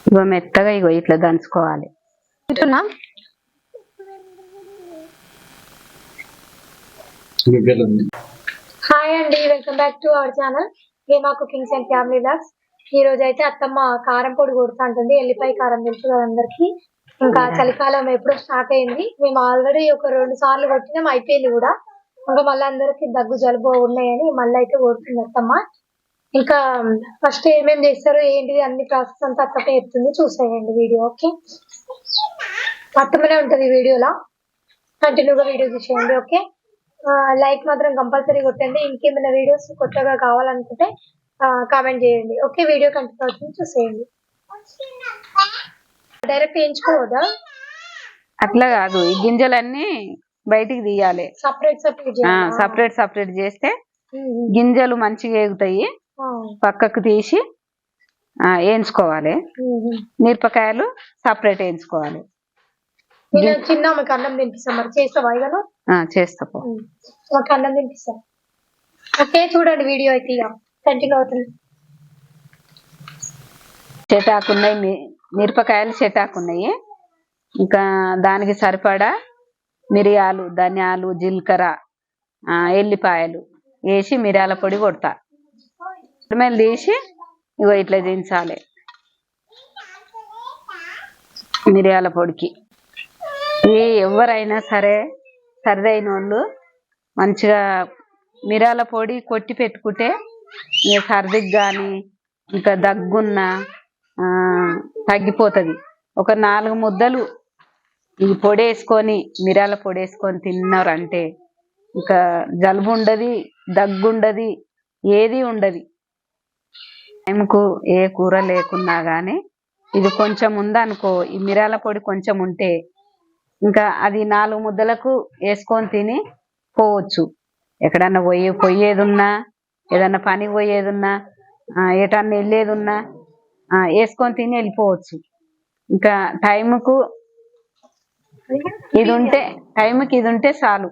ఇగో మెత్తగా ఇగో ఇట్లా దంచుకోవాలి. హాయ్ అండి, welcome back to our channel Hema cookings and family blogs. ఈ రోజు అయితే అత్తమ్మ కారం పొడి కొడుతా ఉంటుంది. ఎల్లిపాయ కారం తెలుసు కదా అందరికి. ఇంకా చలికాలం ఎప్పుడో స్టార్ట్ అయింది. మేము ఆల్రెడీ ఒక 2 సార్లు కొట్టినాం, అయిపోయింది కూడా. ఇంకా మళ్ళీ అందరికి దగ్గు జలుబు ఉన్నాయని మళ్ళీ అయితే కొడుతుంది అత్తమ్మ. ఇంకా ఫస్ట్ ఏమేమి చేస్తారో ఏంటిది అన్ని ప్రాసెస్ అంతా అత్తమ్మ చెప్తుంది, చూసేయండి వీడియో. ఓకే, అత్తమ్మనే ఉంటది వీడియోలో, కంటిన్యూగా వీడియో చూసేయండి. ఓకే, లైక్ మాత్రం కంపల్సరీ కొట్టండి. ఇంకేమైనా వీడియోస్ కొత్తగా కావాలనుకుంటే కామెంట్ చేయండి. ఓకే, వీడియో కంటిన్యూ అవుతుంది, చూసేయండి. డైరెక్ట్ వేయించుకోవద్దా? అట్లా కాదు, ఈ గింజలన్నీ బయటికి తీయాలి. సపరేట్ సపరేట్ చేస్తే గింజలు మంచిగా ఎగుతాయి. పక్కకు తీసి వేయించుకోవాలి. మిరపకాయలు సపరేట్ వేయించుకోవాలి. చిన్న మాకు అన్నం తినిపిస్తాం, మరి చేస్తావా? ఇవాళ చేస్తా, మాకు అన్నం తినిపిస్తాం. ఓకే, చూడండి వీడియో అయితే కంటిన్యూ అవుతుంది. చెటాకున్నాయి, మిరపకాయలు చెటాకున్నాయి. ఇంకా దానికి సరిపడా మిరియాలు, ధనియాలు, జీలకర్ర, ఎల్లిపాయలు వేసి మిరియాల పొడి కొడతా. మీద తీసి ఇగో ఇట్లా దించాలి మిరియాల పొడికి. ఎవరైనా సరే సరిదైన వాళ్ళు మంచిగా మిరియాల పొడి కొట్టి పెట్టుకుంటే ఇక సర్దికి కానీ ఇంకా దగ్గున్న తగ్గిపోతుంది. ఒక 4 ముద్దలు ఈ పొడి వేసుకొని మిరియాల పొడి వేసుకొని తిన్నారంటే ఇంకా జలుబు ఉండదు, దగ్గు ఉండదు, ఏది ఉండదు. టైంకు ఏ కూర లేకున్నా కానీ ఇది కొంచెం ఉందనుకో, ఈ మిరియాల పొడి కొంచెం ఉంటే ఇంకా అది 4 ముద్దలకు వేసుకొని తిని పోవచ్చు. ఎక్కడన్నా పోయేది ఉన్నా, ఏదన్నా పని పోయేది ఉన్నా, ఎటన్నా వెళ్ళేది ఉన్నా వేసుకొని తిని వెళ్ళిపోవచ్చు. ఇంకా టైంకి ఇది ఉంటే చాలు.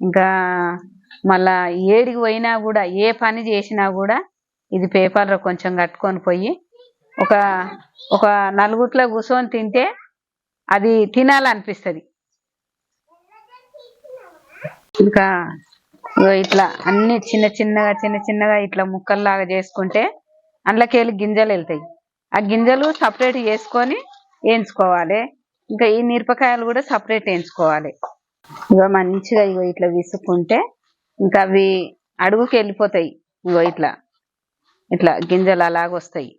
ఇంకా మళ్ళా ఏడికి పోయినా కూడా, ఏ పని చేసినా కూడా ఇది పేపర్లో కొంచెం కట్టుకొని పోయి ఒక నలుగుట్లో కూర్చొని తింటే అది తినాలనిపిస్తుంది. ఇంకా ఇట్లా అన్ని చిన్న చిన్నగా ఇట్లా ముక్కల్లాగా చేసుకుంటే అందులోకి గింజలు వెళ్తాయి. ఆ గింజలు సపరేట్ చేసుకొని వేయించుకోవాలి. ఇంకా ఈ మిరపకాయలు కూడా సపరేట్ వేయించుకోవాలి. మంచిగా ఇట్లా విసుక్కుంటే ఇంకా అవి అడుగుకి వెళ్ళిపోతాయి. ఇట్లా గింజలు అలాగొస్తాయి.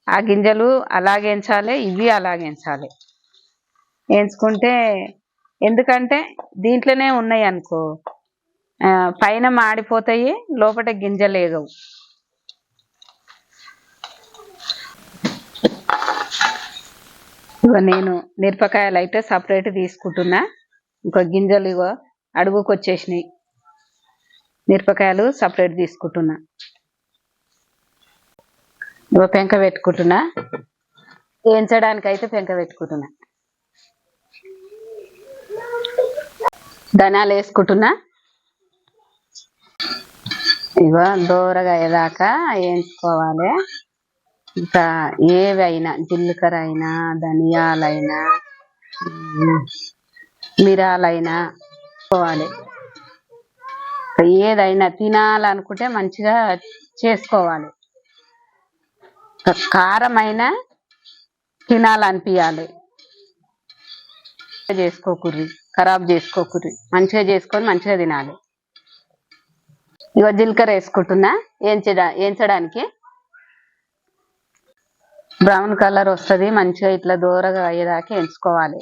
ఆ గింజలు అలాగేంచాలి, ఇవి అలాగేంచాలి. వేయించుకుంటే, ఎందుకంటే దీంట్లోనే ఉన్నాయి అనుకో పైన మాడిపోతాయి, లోపల గింజలు ఏగవు. నేను మిరపకాయలు అయితే సపరేట్ తీసుకుంటున్నా. ఇంకో గింజలు అడుగుకు వచ్చేసినాయి. మిరపకాయలు సపరేట్ తీసుకుంటున్నా. పెంక పెట్టుకుంటున్నా, వేయించడానికి అయితే పెంక పెట్టుకుంటున్నా. ధనియాలు వేసుకుంటున్నా. దోరగా అయ్యేదాకా వేయించుకోవాలి. ఇంకా ఏవైనా జీలకర్ర అయినా, ధనియాలైనా, మిరాలైనా పోవాలి. ఏదైనా తినాలనుకుంటే మంచిగా చేసుకోవాలి. కారమైనా తినాలనిపించాలి. చేసుకోకుర్రి, ఖరాబ్ చేసుకోకుర్రి, మంచిగా చేసుకొని మంచిగా తినాలి. జీలకర్ర వేసుకుంటున్నా వేయించడానికి. బ్రౌన్ కలర్ వస్తుంది, మంచిగా ఇట్లా దూరగా అయ్యేదాకా వేయించుకోవాలి.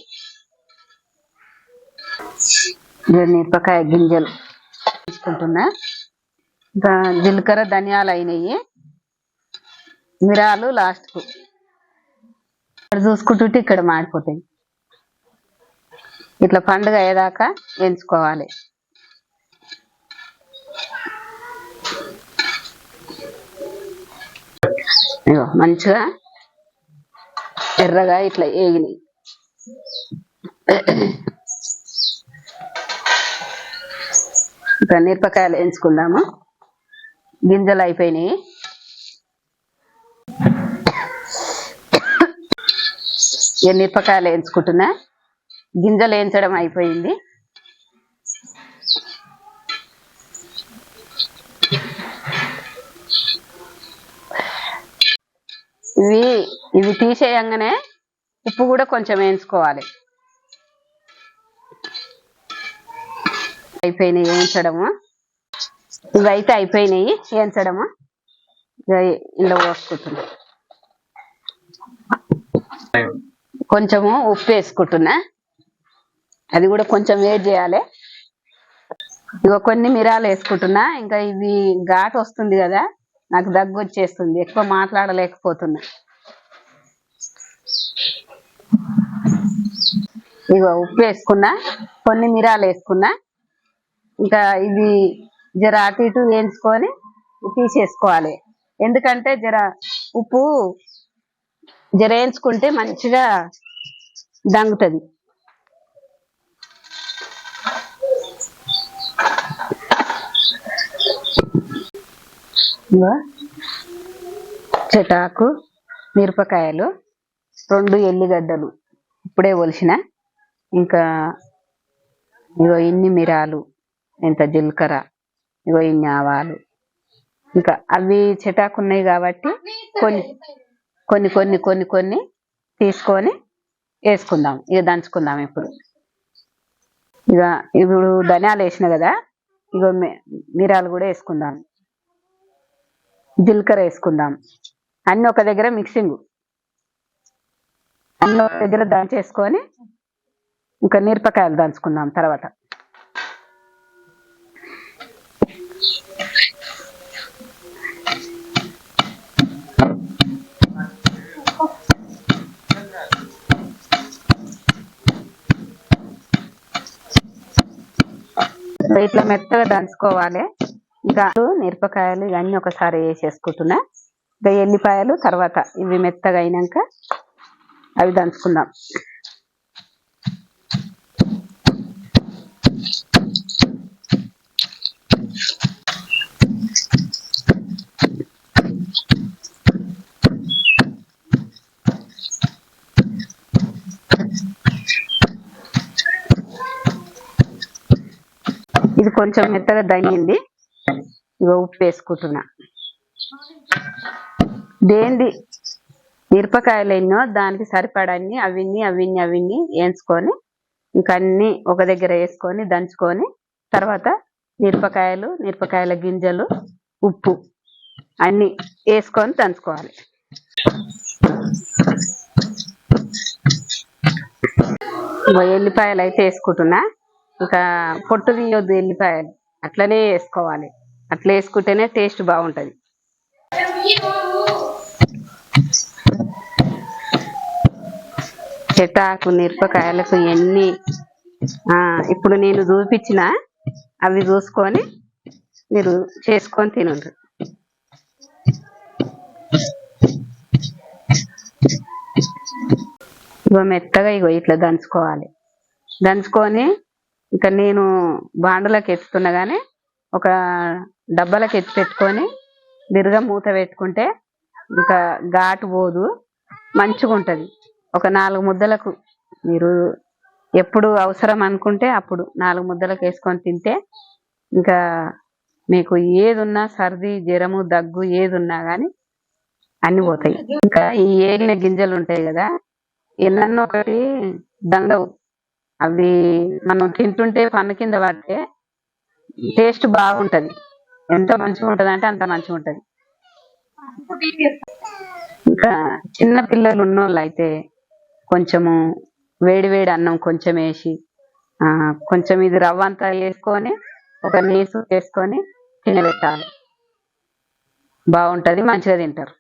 మిరపకాయ గింజలు వేసుకుంటున్నా. ఇంకా జీలకర్ర, ధనియాలు అయినాయి. మిరాలు లాస్ట్కు. ఇక్కడ చూసుకుంటుంటే ఇక్కడ మాడిపోతాయి. ఇట్లా పండుగ అయ్యేదాకా వేయించుకోవాలి. మంచిగా ఎర్రగా ఇట్లా వేగినాయి. ఇంకా మిరపకాయలు వేయించుకుందాము. గింజలు అయిపోయినాయి. ఇక మిరపకాయలు వేయించుకుంటున్నా. గింజలు వేయించడం అయిపోయింది. ఇవి తీసేయంగానే ఉప్పు కూడా కొంచెం వేయించుకోవాలి. అయిపోయినాయి వేయించడము. ఇవైతే అయిపోయినాయి వేయించడము. ఇందులో పోసుకుంటున్నా. కొంచెము ఉప్పు వేసుకుంటున్నా. అది కూడా కొంచెం వేడి చేయాలి. ఇగో కొన్ని మిరాలు వేసుకుంటున్నా. ఇంకా ఇది ఘాటు వస్తుంది కదా, నాకు దగ్గు వచ్చేస్తుంది, ఎక్కువ మాట్లాడలేకపోతున్నా. ఇగో ఉప్పు వేసుకున్నా, కొన్ని మిరాలు వేసుకున్నా. ఇంకా ఇవి జర అటు ఇటు వేయించుకొని తీసేసుకోవాలి. ఎందుకంటే జర ఉప్పు జర వేయించుకుంటే మంచిగా దంగుతుంది. చెటాకు, మిరపకాయలు, 2 ఎల్లిగడ్డలు ఇప్పుడే ఒలిసిన. ఇంకా ఇగో ఇన్ని మిరాలు, ఇంత జీలకర్ర, ఇగో ఇన్ని ఆవాలు. ఇంకా అవి చెటాకు ఉన్నాయి కాబట్టి కొన్ని కొన్ని కొన్ని కొన్ని కొన్ని తీసుకొని వేసుకుందాం. ఇక దంచుకుందాం. ఇప్పుడు ధనియాలు వేసిన కదా, ఇగో మిరాలు కూడా వేసుకుందాం. జీలకర్ర వేసుకుందాం. అన్ని ఒక దగ్గర మిక్సింగ్, అన్ని ఒక దగ్గర దంచేసుకొని ఇంకా మిరపకాయలు దంచుకుందాం తర్వాత. ఇట్లా మెత్తగా దంచుకోవాలి. ఇంకా మిరపకాయలు ఇవన్నీ ఒకసారి వేసేసుకుంటున్నా. ఇంకా ఎల్లిపాయలు తర్వాత ఇవి మెత్తగా అయినాక అవి దంచుకుందాం. ఇది కొంచెం మెత్తగా దంగింది. ఇగో ఉప్పు వేసుకుంటున్నా. దేంది మిరపకాయలు ఎన్నో దానికి సరిపడన్ని అవిన్ని వేయించుకొని ఇంకా అన్ని ఒక దగ్గర వేసుకొని దంచుకొని తర్వాత మిరపకాయల గింజలు, ఉప్పు అన్ని వేసుకొని దంచుకోవాలి. ఎల్లిపాయలు అయితే వేసుకుంటున్నా. ఇంకా పొట్టు తీయొద్దు ఎల్లిపాయలు, అట్లనే వేసుకోవాలి. అట్లా వేసుకుంటేనే టేస్ట్ బాగుంటుంది. చెటాకు మిరపకాయలకు ఎన్ని ఇప్పుడు నేను చూపించిన అవి చూసుకొని మీరు చేసుకొని తినండి. మెత్తగా ఇట్లా దంచుకోవాలి. దంచుకొని ఇంకా నేను బాండలకు ఎత్తుతున్నా కానీ ఒక డబ్బాలకు ఎత్తి పెట్టుకొని బిరుగా మూత పెట్టుకుంటే ఇంకా ఘాటు పోదు, మంచిగా ఉంటుంది. ఒక 4 ముద్దలకు మీరు ఎప్పుడు అవసరం అనుకుంటే అప్పుడు 4 ముద్దలకు వేసుకొని తింటే ఇంకా మీకు ఏది ఉన్నా, సర్ది, జ్వరము, దగ్గు ఏది ఉన్నా కానీ అన్ని పోతాయి. ఇంకా ఈ ఏలిన గింజలు ఉంటాయి కదా, ఎన్నో ఒకటి దంగవు. అవి మనం తింటుంటే పన్ను కింద పడితే టేస్ట్ బాగుంటది. ఎంత మంచిగా ఉంటది అంటే అంత మంచిగా ఉంటది. ఇంకా చిన్న పిల్లలు ఉన్నోళ్ళు అయితే కొంచెము వేడి అన్నం కొంచెం వేసి కొంచెం ఇది రవ్వ అంతా వేసుకొని ఒక నీసు వేసుకొని తినబెట్టాలి. బాగుంటది, మంచిగా తింటారు.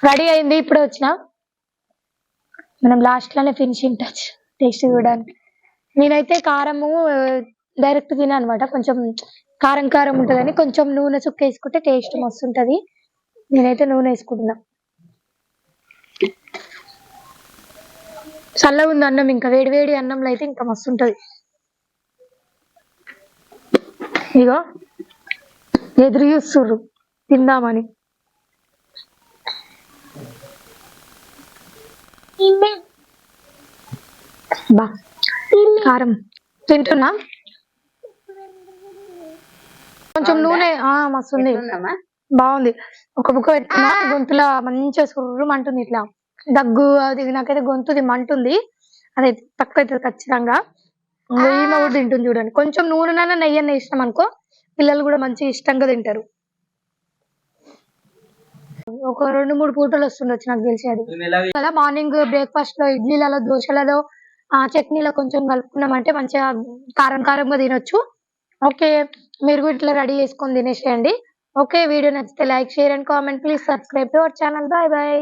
రెడీ అయింది. ఇప్పుడు వచ్చిన మనం లాస్ట్ లోనే ఫినిషింగ్ టచ్ టేస్ట్ చూడడానికి. నేనైతే కారము డైరెక్ట్ తినా అనమాట. కొంచెం కారం ఉంటుందని కొంచెం నూనె చుక్క వేసుకుంటే టేస్ట్ మస్తు ఉంటది. నేనైతే నూనె వేసుకుంటున్నా. చల్లగా ఉంది అన్నం, ఇంకా వేడి అన్నంలో అయితే ఇంకా మస్తు ఉంటది. ఇగో ఎదురు చూస్తుర్రు తిందామని. బా కారం తింటున్నా కొంచెం నూనె మస్తుంది ఎట్లుందమ్మా? బాగుంది. ఒక బుక్క పెట్టుకున్నా గొంతులో మంచిగా సుర్రుమంటుంది ఇట్లా దగ్గు అది నాకైతే గొంతుది మంటుంది. అది తక్కువ అవుతుంది ఖచ్చితంగా. ఈమె కూడా తింటుంది చూడండి. కొంచెం నూనె నెయ్యి అన్న ఇష్టం అనుకో పిల్లలు కూడా మంచిగా ఇష్టంగా తింటారు. ఒక 2-3 పూటలు వస్తుండొచ్చు నాకు తెలిసి అది కదా. మార్నింగ్ బ్రేక్ఫాస్ట్ లో ఇడ్లీలలో దోశలలో చట్నీలో కొంచెం కలుపుకున్నామంటే మంచిగా కారం కారంగా తినొచ్చు. ఓకే, మీరు కూడా ఇట్లా రెడీ చేసుకొని తినేసేయండి. ఓకే, వీడియో నచ్చితే like, share and comment. Please subscribe to our channel. Bye bye.